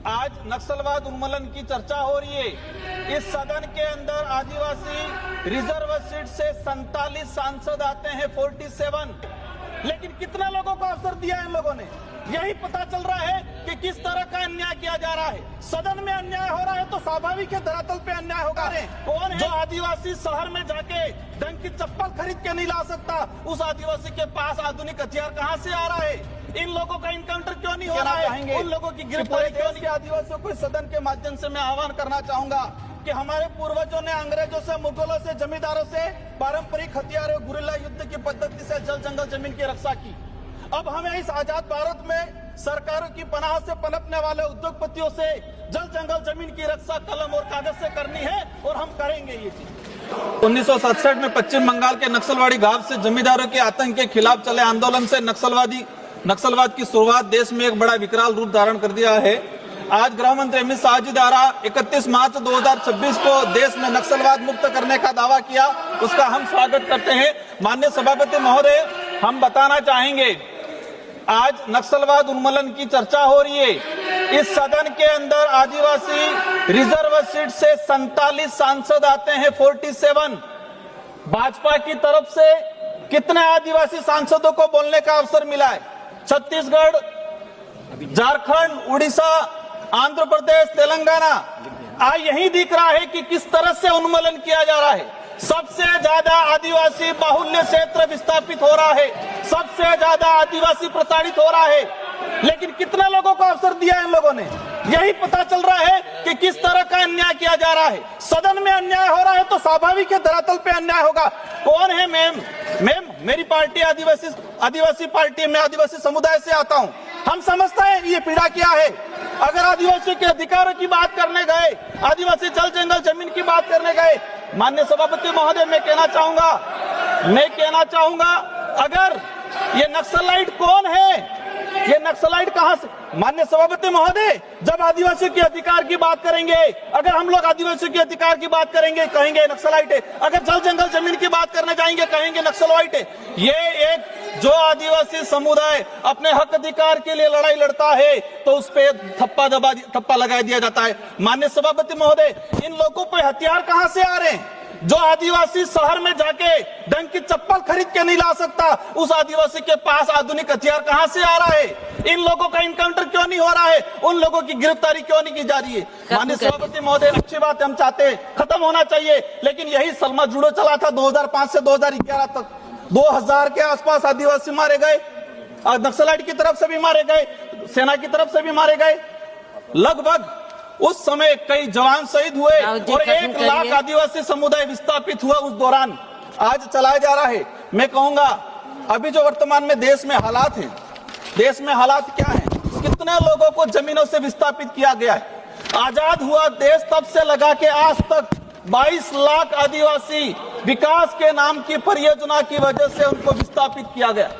आज नक्सलवाद उन्मूलन की चर्चा हो रही है। इस सदन के अंदर आदिवासी रिजर्व सीट से 47 सांसद आते हैं, 47, लेकिन कितना लोगों को अवसर दिया इन लोगों ने? यही पता चल रहा है कि किस तरह का अन्याय किया जा रहा है। सदन में अन्याय हो रहा है तो स्वाभाविक है धरातल पे अन्याय होगा। कौन है जो आदिवासी शहर में जाके ढंग की चप्पल खरीद के नहीं ला सकता? उस आदिवासी के पास आधुनिक हथियार कहाँ से आ रहा है? इन लोगों का इनकाउंटर क्यों नहीं हो रहा है? उन लोगों की गिरफ्तारी क्यों नहीं? आदिवासियों को सदन के माध्यम से मैं आह्वान करना चाहूंगा कि हमारे पूर्वजों ने अंग्रेजों से, मुगलों से, जमींदारों से पारंपरिक हथियारों, गुरिल्ला युद्ध की पद्धति से जल जंगल जमीन की रक्षा की। अब हमें इस आजाद भारत में सरकारों की पनाह से पनपने वाले उद्योगपतियों से जल जंगल जमीन की रक्षा कलम और कागज से करनी है और हम करेंगे ये चीज। 1967 में पश्चिम बंगाल के नक्सलवाड़ी गांव से जमींदारों के आतंक के खिलाफ चले आंदोलन से नक्सलवाद की शुरुआत देश में एक बड़ा विकराल रूप धारण कर दिया है। आज गृह मंत्री अमित शाह जी द्वारा 31 मार्च 2026 को देश में नक्सलवाद मुक्त करने का दावा किया, उसका हम स्वागत करते हैं। माननीय सभापति महोदय, हम बताना चाहेंगे आज नक्सलवाद उन्मूलन की चर्चा हो रही है। इस सदन के अंदर आदिवासी रिजर्व सीट से 47 सांसद आते हैं, 47। भाजपा की तरफ से कितने आदिवासी सांसदों को बोलने का अवसर मिला है? छत्तीसगढ़, झारखंड, उड़ीसा, आंध्र प्रदेश, तेलंगाना। आज यही दिख रहा है कि किस तरह से उन्मूलन किया जा रहा है। सबसे ज्यादा आदिवासी बाहुल्य क्षेत्र विस्थापित हो रहा है, सबसे ज्यादा आदिवासी प्रताड़ित हो रहा है, लेकिन कितना लोगों को अवसर दिया इन लोगों ने? यही पता चल रहा है कि किस तरह का अन्याय किया जा रहा है। सदन में अन्याय हो रहा है तो स्वाभाविक है धरातल पे अन्याय होगा। कौन है मैम? मेरी पार्टी आदिवासी पार्टी, मैं आदिवासी समुदाय से आता हूँ। हम समझते हैं ये पीड़ा क्या है। अगर आदिवासी के अधिकारों की बात करने गए, आदिवासी जल जंगल जमीन की बात करने गए, माननीय सभापति महोदय, मैं कहना चाहूंगा अगर ये नक्सलाइट कौन है, ये नक्सलाइट कहां से? माननीय सभापति महोदय, जब आदिवासी के अधिकार की बात करेंगे, अगर हम लोग आदिवासी के अधिकार की बात करेंगे, कहेंगे नक्सलाइट है। अगर जल जंगल जमीन की बात करने जाएंगे, कहेंगे नक्सलाइट है। ये एक जो आदिवासी समुदाय अपने हक अधिकार के लिए लड़ाई लड़ता है तो उस पे थप्पा लगा दिया जाता है। माननीय सभापति महोदय, इन लोगों पे हथियार कहां से आ रहे हैं? जो आदिवासी शहर में जाके ढंग की चप्पल खरीद के नहीं ला सकता, उस आदिवासी के पास आधुनिक हथियार कहां से आ रहा है? इन लोगों का इनकाउंटर क्यों नहीं हो रहा है? उन लोगों की गिरफ्तारी क्यों नहीं की जा रही है? माननीय सभापति महोदय, अच्छी बात हम चाहते हैं, खत्म होना चाहिए, लेकिन यही सलमा जुड़ो चला था 2005 से 2011 तक। 2000 के आसपास आदिवासी मारे गए, नक्सलाइट की तरफ से भी मारे गए, सेना की तरफ से भी मारे गए। लगभग उस समय कई जवान शहीद हुए और 1 लाख आदिवासी समुदाय विस्थापित हुआ उस दौरान। आज चलाया जा रहा है। मैं कहूंगा अभी जो वर्तमान में देश में हालात हैं, देश में हालात क्या हैं? कितने लोगों को जमीनों से विस्थापित किया गया है। आजाद हुआ देश तब से लगा के आज तक 22 लाख आदिवासी विकास के नाम की परियोजना की वजह से उनको विस्थापित किया गया।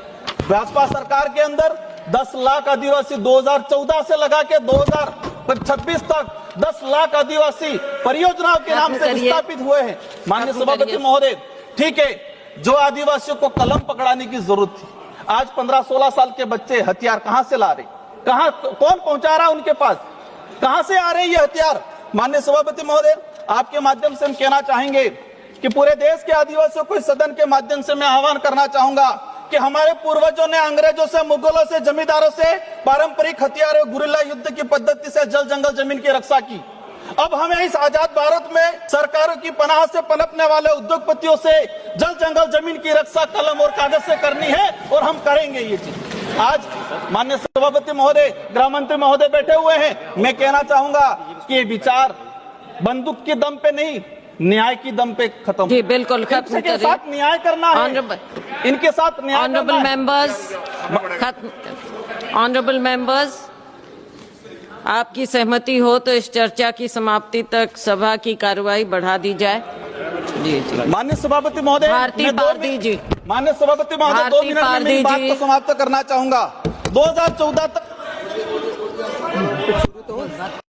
भाजपा सरकार के अंदर 10 लाख आदिवासी 2014 से लगा के 2026 तक 10 लाख आदिवासी परियोजनाओं के नाम से विस्थापित हुए हैं। माननीय सभापति महोदय, ठीक है, जो आदिवासियों को कलम पकड़ाने की जरूरत थी, आज 15-16 साल के बच्चे हथियार कहां से ला रहे? कौन पहुंचा रहा है उनके पास? कहां से आ रहे हैं ये हथियार? माननीय सभापति महोदय, आपके माध्यम से हम कहना चाहेंगे कि पूरे देश के आदिवासियों को इस सदन के माध्यम से मैं आह्वान करना चाहूंगा कि हमारे पूर्वजों ने अंग्रेजों से, मुगलों से, जमींदारों से पारंपरिक हथियारों, गुरिल्ला युद्ध की पद्धति से जल जंगल जमीन की रक्षा की। अब हमें इस आजाद भारत में सरकारों की पनाह से पनपने वाले उद्योगपतियों से जल जंगल जमीन की रक्षा कलम और कागज से करनी है और हम करेंगे ये चीज। आज माननीय सभापति महोदय, गृह मंत्री महोदय बैठे हुए हैं। मैं कहना चाहूंगा कि ये विचार बंदूक के दम पे नहीं, न्याय की दम पे खत्म। जी बिल्कुल खत्म। इनके साथ न्याय करना है, इनके साथ न्याय। ऑनरेबल मेंबर्स, आपकी सहमति हो तो इस चर्चा की समाप्ति तक सभा की कार्यवाही बढ़ा दी जाए। जी जी। माननीय सभापति महोदय, भारती पारदी जी, माननीय सभापति महोदय, 2 मिनट में मेरी बात को समाप्त करना चाहूंगा। 2014 तक